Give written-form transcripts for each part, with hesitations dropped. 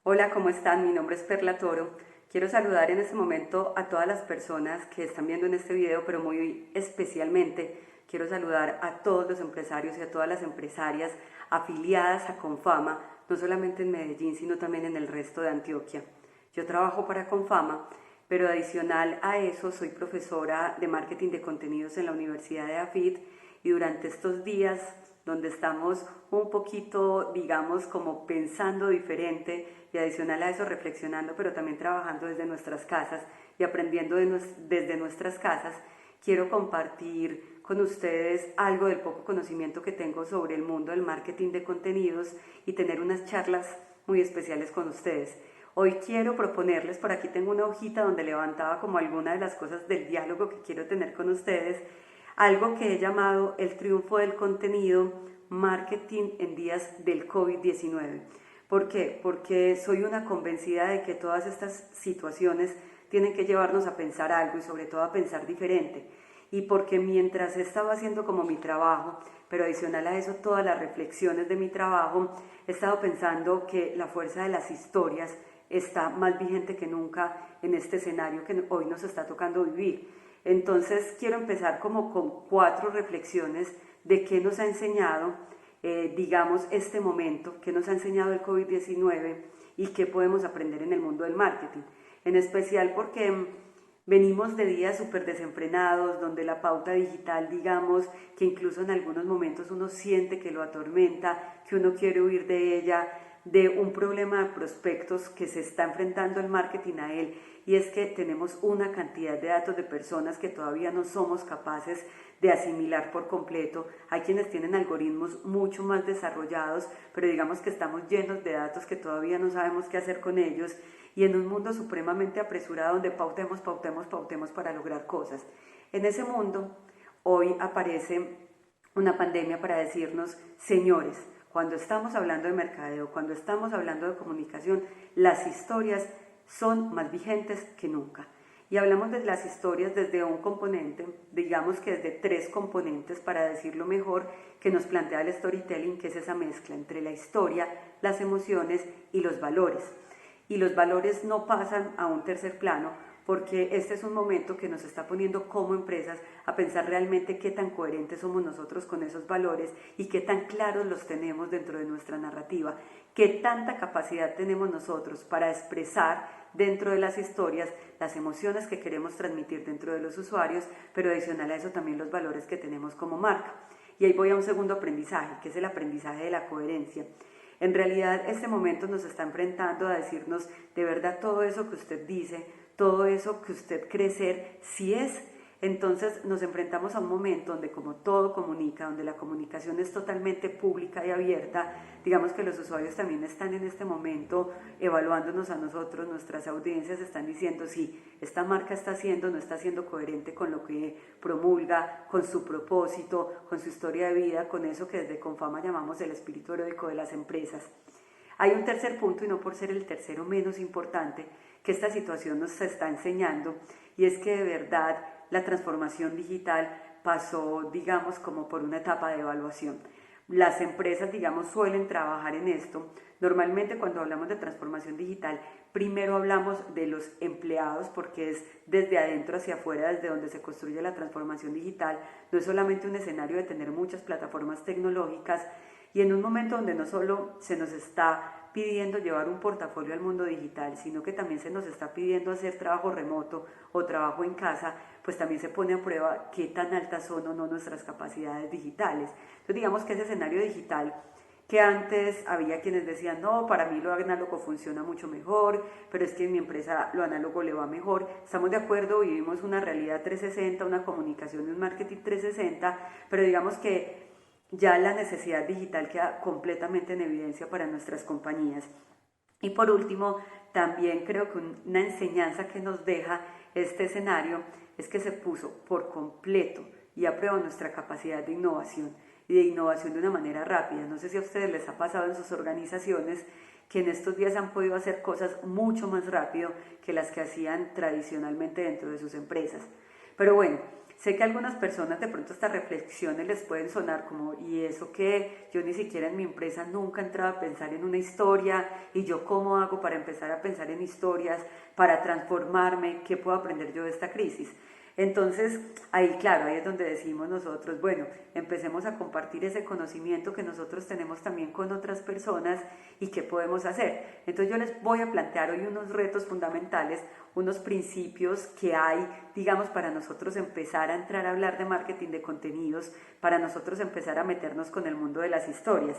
Hola, ¿cómo están? Mi nombre es Perla Toro. Quiero saludar en este momento a todas las personas que están viendo en este video, pero muy especialmente quiero saludar a todos los empresarios y a todas las empresarias afiliadas a Confama, no solamente en Medellín, sino también en el resto de Antioquia. Yo trabajo para Confama, pero adicional a eso soy profesora de marketing de contenidos en la Universidad de AFIT y durante estos días donde estamos un poquito, digamos, como pensando diferente y adicional a eso reflexionando, pero también trabajando desde nuestras casas y aprendiendo desde nuestras casas, quiero compartir con ustedes algo del poco conocimiento que tengo sobre el mundo del marketing de contenidos y tener unas charlas muy especiales con ustedes. Hoy quiero proponerles, por aquí tengo una hojita donde levantaba como alguna de las cosas del diálogo que quiero tener con ustedes, algo que he llamado el triunfo del contenido, marketing en días del COVID-19. ¿Por qué? Porque soy una convencida de que todas estas situaciones tienen que llevarnos a pensar algo y sobre todo a pensar diferente. Y porque mientras he estado haciendo como mi trabajo, pero adicional a eso todas las reflexiones de mi trabajo, he estado pensando que la fuerza de las historias está más vigente que nunca en este escenario que hoy nos está tocando vivir. Entonces quiero empezar como con 4 reflexiones de qué nos ha enseñado, digamos, este momento, qué nos ha enseñado el COVID-19 y qué podemos aprender en el mundo del marketing. En especial porque venimos de días súper desenfrenados, donde la pauta digital, digamos, que incluso en algunos momentos uno siente que lo atormenta, que uno quiere huir de ella, de un problema de prospectos que se está enfrentando el marketing a él, y es que tenemos una cantidad de datos de personas que todavía no somos capaces de asimilar por completo. Hay quienes tienen algoritmos mucho más desarrollados, pero digamos que estamos llenos de datos que todavía no sabemos qué hacer con ellos, y en un mundo supremamente apresurado donde pautemos para lograr cosas. En ese mundo, hoy aparece una pandemia para decirnos, señores, cuando estamos hablando de mercadeo, cuando estamos hablando de comunicación, las historias son más vigentes que nunca. Y hablamos de las historias desde un componente, digamos que desde 3 componentes para decirlo mejor, que nos plantea el storytelling, que es esa mezcla entre la historia, las emociones y los valores. Y los valores no pasan a un tercer plano, porque este es un momento que nos está poniendo como empresas a pensar realmente qué tan coherentes somos nosotros con esos valores y qué tan claros los tenemos dentro de nuestra narrativa, qué tanta capacidad tenemos nosotros para expresar dentro de las historias las emociones que queremos transmitir dentro de los usuarios, pero adicional a eso también los valores que tenemos como marca. Y ahí voy a un segundo aprendizaje, que es el aprendizaje de la coherencia. En realidad este momento nos está enfrentando a decirnos de verdad todo eso que usted dice, todo eso que usted cree ser, si es. Entonces nos enfrentamos a un momento donde como todo comunica, donde la comunicación es totalmente pública y abierta, digamos que los usuarios también están en este momento evaluándonos a nosotros, nuestras audiencias están diciendo si esta marca está haciendo, no está siendo coherente con lo que promulga, con su propósito, con su historia de vida, con eso que desde Confama llamamos el espíritu heroico de las empresas. Hay un tercer punto, y no por ser el tercero menos importante, que esta situación nos está enseñando, y es que de verdad la transformación digital pasó, digamos, como por una etapa de evaluación. Las empresas, digamos, suelen trabajar en esto. Normalmente cuando hablamos de transformación digital, primero hablamos de los empleados porque es desde adentro hacia afuera, desde donde se construye la transformación digital. No es solamente un escenario de tener muchas plataformas tecnológicas, y en un momento donde no solo se nos está pidiendo llevar un portafolio al mundo digital, sino que también se nos está pidiendo hacer trabajo remoto o trabajo en casa, pues también se pone a prueba qué tan altas son o no nuestras capacidades digitales. Entonces digamos que ese escenario digital que antes había quienes decían, no, para mí lo análogo funciona mucho mejor, pero es que en mi empresa lo análogo le va mejor. Estamos de acuerdo, vivimos una realidad 360, una comunicación y un marketing 360, pero digamos que ya la necesidad digital queda completamente en evidencia para nuestras compañías. Y por último, también creo que una enseñanza que nos deja este escenario es que se puso por completo y a prueba nuestra capacidad de innovación y de innovación de una manera rápida. No sé si a ustedes les ha pasado en sus organizaciones que en estos días han podido hacer cosas mucho más rápido que las que hacían tradicionalmente dentro de sus empresas. Pero bueno, Sé que a algunas personas de pronto estas reflexiones les pueden sonar como, y eso que yo ni siquiera en mi empresa nunca he entrado a pensar en una historia, y yo cómo hago para empezar a pensar en historias, para transformarme, qué puedo aprender yo de esta crisis. Entonces, ahí claro, ahí es donde decimos nosotros, bueno, empecemos a compartir ese conocimiento que nosotros tenemos también con otras personas y qué podemos hacer. Entonces yo les voy a plantear hoy unos retos fundamentales, unos principios que hay, digamos, para nosotros empezar a entrar a hablar de marketing de contenidos, para nosotros empezar a meternos con el mundo de las historias.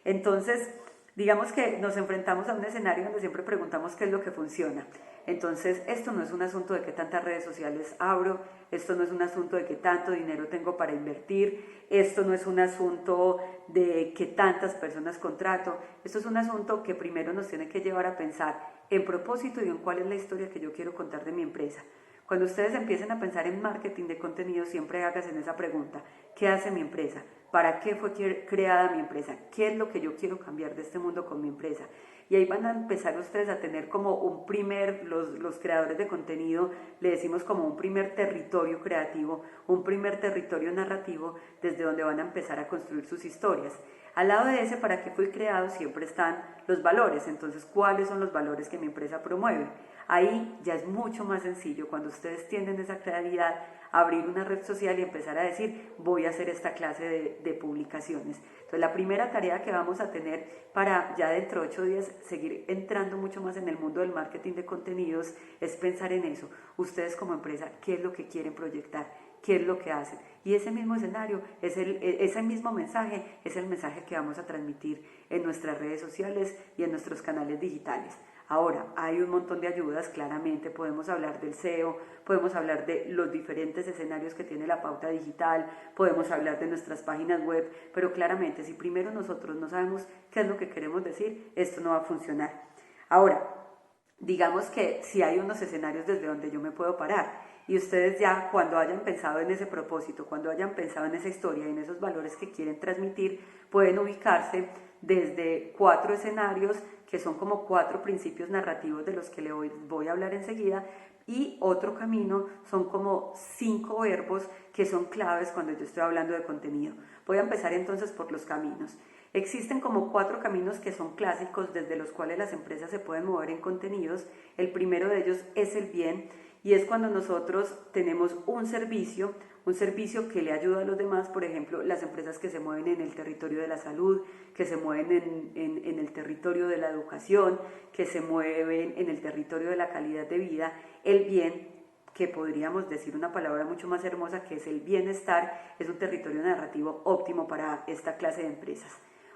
Entonces, digamos que nos enfrentamos a un escenario donde siempre preguntamos qué es lo que funciona. Entonces, esto no es un asunto de qué tantas redes sociales abro, esto no es un asunto de qué tanto dinero tengo para invertir, esto no es un asunto de qué tantas personas contrato, esto es un asunto que primero nos tiene que llevar a pensar en propósito y en cuál es la historia que yo quiero contar de mi empresa. Cuando ustedes empiecen a pensar en marketing de contenido, siempre háganse esa pregunta: ¿qué hace mi empresa? ¿Para qué fue creada mi empresa? ¿Qué es lo que yo quiero cambiar de este mundo con mi empresa? Y ahí van a empezar ustedes a tener como un primer, los creadores de contenido le decimos como un primer territorio creativo, un primer territorio narrativo desde donde van a empezar a construir sus historias. Al lado de ese para qué fue creado siempre están los valores. Entonces, ¿cuáles son los valores que mi empresa promueve? Ahí ya es mucho más sencillo cuando ustedes tienen esa claridad, abrir una red social y empezar a decir, voy a hacer esta clase de publicaciones. Entonces la primera tarea que vamos a tener para ya dentro de 8 días seguir entrando mucho más en el mundo del marketing de contenidos es pensar en eso. Ustedes como empresa, ¿qué es lo que quieren proyectar? ¿Qué es lo que hacen? Y ese mismo escenario, ese mismo mensaje es el mensaje que vamos a transmitir en nuestras redes sociales y en nuestros canales digitales. Ahora, hay un montón de ayudas, claramente podemos hablar del SEO, podemos hablar de los diferentes escenarios que tiene la pauta digital, podemos hablar de nuestras páginas web, pero claramente si primero nosotros no sabemos qué es lo que queremos decir, esto no va a funcionar. Ahora, digamos que si hay unos escenarios desde donde yo me puedo parar y ustedes ya cuando hayan pensado en ese propósito, cuando hayan pensado en esa historia y en esos valores que quieren transmitir, pueden ubicarse desde 4 escenarios que son como 4 principios narrativos de los que le voy a hablar enseguida, y otro camino son como 5 verbos que son claves cuando yo estoy hablando de contenido. Voy a empezar entonces por los caminos. Existen como 4 caminos que son clásicos desde los cuales las empresas se pueden mover en contenidos. El primero de ellos es el bien, y es cuando nosotros tenemos un servicio que le ayuda a los demás, por ejemplo, las empresas que se mueven en el territorio de la salud, que se mueven en el territorio de la educación, que se mueven en el territorio de la calidad de vida. El bien, que podríamos decir una palabra mucho más hermosa, que es el bienestar, es un territorio narrativo óptimo para esta clase de empresas.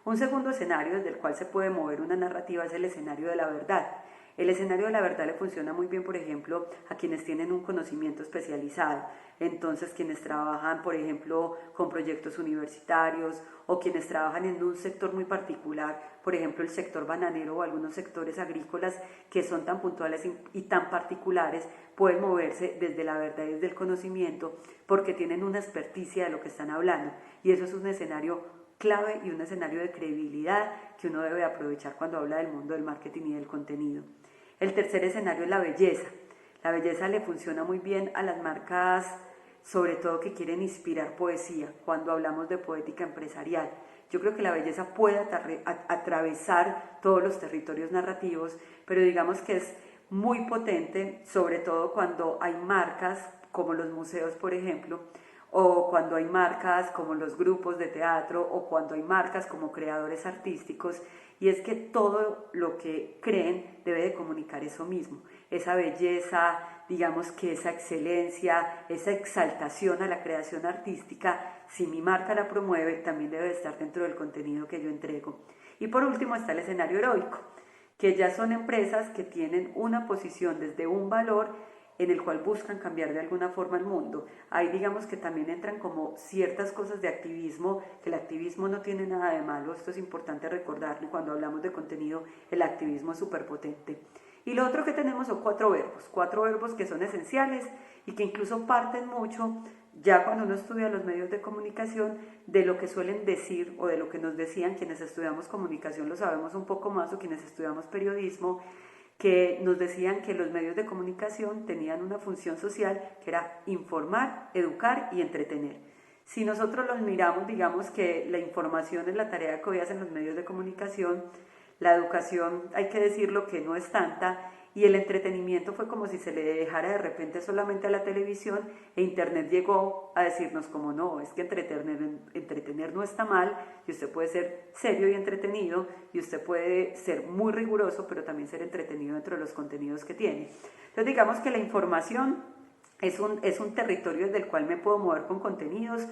Un segundo escenario desde el cual se puede mover una narrativa es el escenario de la verdad. El escenario de la verdad le funciona muy bien, por ejemplo, a quienes tienen un conocimiento especializado. Entonces, quienes trabajan, por ejemplo, con proyectos universitarios o quienes trabajan en un sector muy particular, por ejemplo, el sector bananero o algunos sectores agrícolas que son tan puntuales y tan particulares, pueden moverse desde la verdad y desde el conocimiento porque tienen una experticia de lo que están hablando. Y eso es un escenario clave y un escenario de credibilidad que uno debe aprovechar cuando habla del mundo del marketing y del contenido. El tercer escenario es la belleza. La belleza le funciona muy bien a las marcas, sobre todo que quieren inspirar poesía, cuando hablamos de poética empresarial. Yo creo que la belleza puede atravesar todos los territorios narrativos, pero digamos que es muy potente, sobre todo cuando hay marcas como los museos, por ejemplo, o cuando hay marcas como los grupos de teatro, o cuando hay marcas como creadores artísticos, y es que todo lo que creen debe de comunicar eso mismo, esa belleza, digamos que esa excelencia, esa exaltación a la creación artística. Si mi marca la promueve, también debe estar dentro del contenido que yo entrego. Y por último está el escenario heroico, que ya son empresas que tienen una posición desde un valor en el cual buscan cambiar de alguna forma el mundo. Ahí digamos que también entran como ciertas cosas de activismo, que el activismo no tiene nada de malo, esto es importante recordarlo, y cuando hablamos de contenido, el activismo es súper potente. Y lo otro que tenemos son 4 verbos que son esenciales y que incluso parten mucho, ya cuando uno estudia los medios de comunicación, de lo que suelen decir o de lo que nos decían quienes estudiamos comunicación, lo sabemos un poco más, o quienes estudiamos periodismo, que nos decían que los medios de comunicación tenían una función social que era informar, educar y entretener. Si nosotros los miramos, digamos que la información es la tarea que hoy hacen los medios de comunicación, la educación, hay que decirlo que no es tanta, y el entretenimiento fue como si se le dejara de repente solamente a la televisión, e internet llegó a decirnos como no, es que entretener no está mal, y usted puede ser serio y entretenido, y usted puede ser muy riguroso, pero también ser entretenido dentro de los contenidos que tiene. Entonces digamos que la información es un territorio desde el cual me puedo mover con contenidos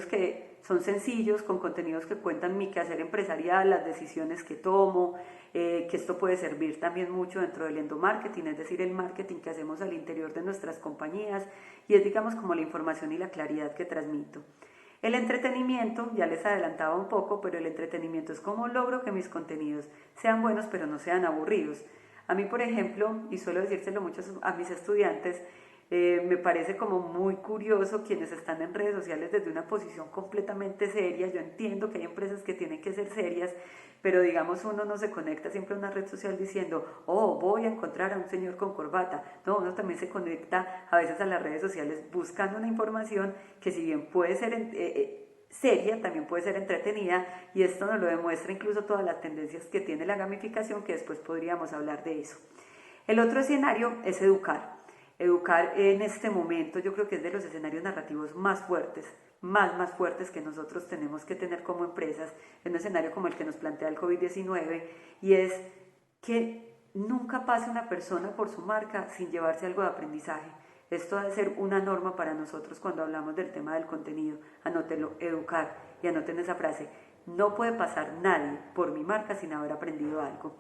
que son sencillos, con contenidos que cuentan mi quehacer empresarial, las decisiones que tomo, que esto puede servir también mucho dentro del endomarketing, es decir, el marketing que hacemos al interior de nuestras compañías, y es digamos como la información y la claridad que transmito. El entretenimiento, ya les adelantaba un poco, pero el entretenimiento es como logro que mis contenidos sean buenos pero no sean aburridos. A mí, por ejemplo, y suelo decírselo mucho a mis estudiantes, me parece como muy curioso quienes están en redes sociales desde una posición completamente seria. Yo entiendo que hay empresas que tienen que ser serias, pero digamos uno no se conecta siempre a una red social diciendo, oh, voy a encontrar a un señor con corbata. No, uno también se conecta a veces a las redes sociales buscando una información que si bien puede ser seria, también puede ser entretenida, y esto nos lo demuestra incluso todas las tendencias que tiene la gamificación, que después podríamos hablar de eso. El otro escenario es educar. Educar en este momento yo creo que es de los escenarios narrativos más fuertes, más fuertes que nosotros tenemos que tener como empresas, en un escenario como el que nos plantea el COVID-19, y es que nunca pase una persona por su marca sin llevarse algo de aprendizaje. Esto debe ser una norma para nosotros cuando hablamos del tema del contenido. Anótelo, educar, y anoten esa frase, no puede pasar nadie por mi marca sin haber aprendido algo.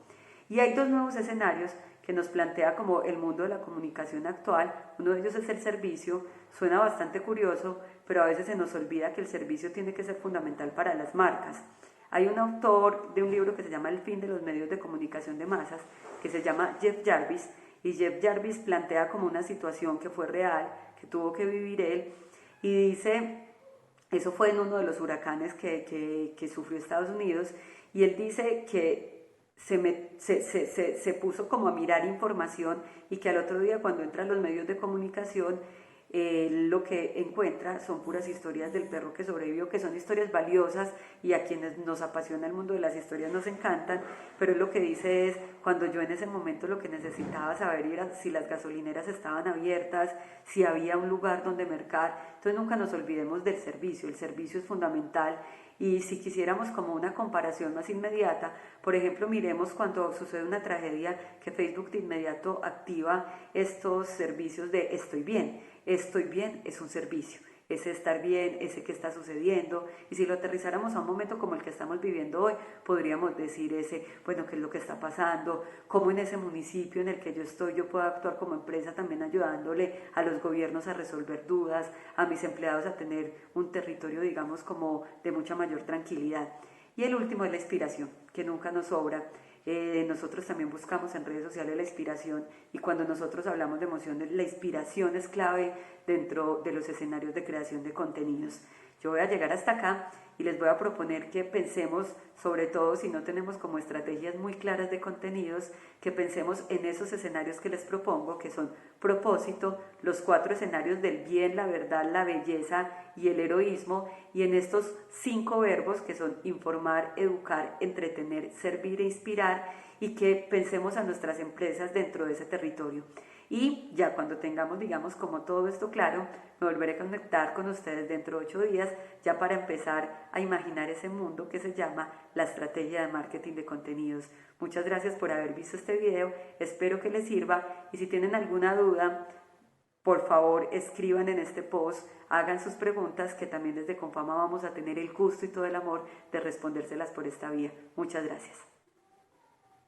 Y hay dos nuevos escenarios que nos plantea como el mundo de la comunicación actual. Uno de ellos es el servicio. Suena bastante curioso, pero a veces se nos olvida que el servicio tiene que ser fundamental para las marcas. Hay un autor de un libro que se llama El fin de los medios de comunicación de masas, que se llama Jeff Jarvis, y Jeff Jarvis plantea como una situación que fue real, que tuvo que vivir él, y dice, eso fue en uno de los huracanes que sufrió Estados Unidos, y él dice que se puso como a mirar información, y que al otro día cuando entra a los medios de comunicación lo que encuentra son puras historias del perro que sobrevivió, que son historias valiosas y a quienes nos apasiona el mundo de las historias nos encantan, pero lo que dice es, cuando yo en ese momento lo que necesitaba saber era si las gasolineras estaban abiertas, si había un lugar donde mercar. Entonces nunca nos olvidemos del servicio, el servicio es fundamental. Y si quisiéramos como una comparación más inmediata, por ejemplo, miremos cuando sucede una tragedia que Facebook de inmediato activa estos servicios de estoy bien. Estoy bien es un servicio, ese estar bien, ese que está sucediendo, y si lo aterrizáramos a un momento como el que estamos viviendo hoy, podríamos decir ese, bueno, qué es lo que está pasando, cómo en ese municipio en el que yo estoy yo puedo actuar como empresa también ayudándole a los gobiernos a resolver dudas, a mis empleados a tener un territorio, digamos, como de mucha mayor tranquilidad. Y el último es la inspiración, que nunca nos sobra. Nosotros también buscamos en redes sociales la inspiración, y cuando nosotros hablamos de emociones, la inspiración es clave dentro de los escenarios de creación de contenidos. Yo voy a llegar hasta acá y les voy a proponer que pensemos, sobre todo si no tenemos como estrategias muy claras de contenidos, que pensemos en esos escenarios que les propongo, que son propósito, los 4 escenarios del bien, la verdad, la belleza y el heroísmo, y en estos 5 verbos que son informar, educar, entretener, servir e inspirar, y que pensemos a nuestras empresas dentro de ese territorio. Y ya cuando tengamos, digamos, como todo esto claro, me volveré a conectar con ustedes dentro de 8 días, ya para empezar a imaginar ese mundo que se llama la estrategia de marketing de contenidos. Muchas gracias por haber visto este video, espero que les sirva, y si tienen alguna duda, por favor escriban en este post, hagan sus preguntas, que también desde Confama vamos a tener el gusto y todo el amor de respondérselas por esta vía. Muchas gracias.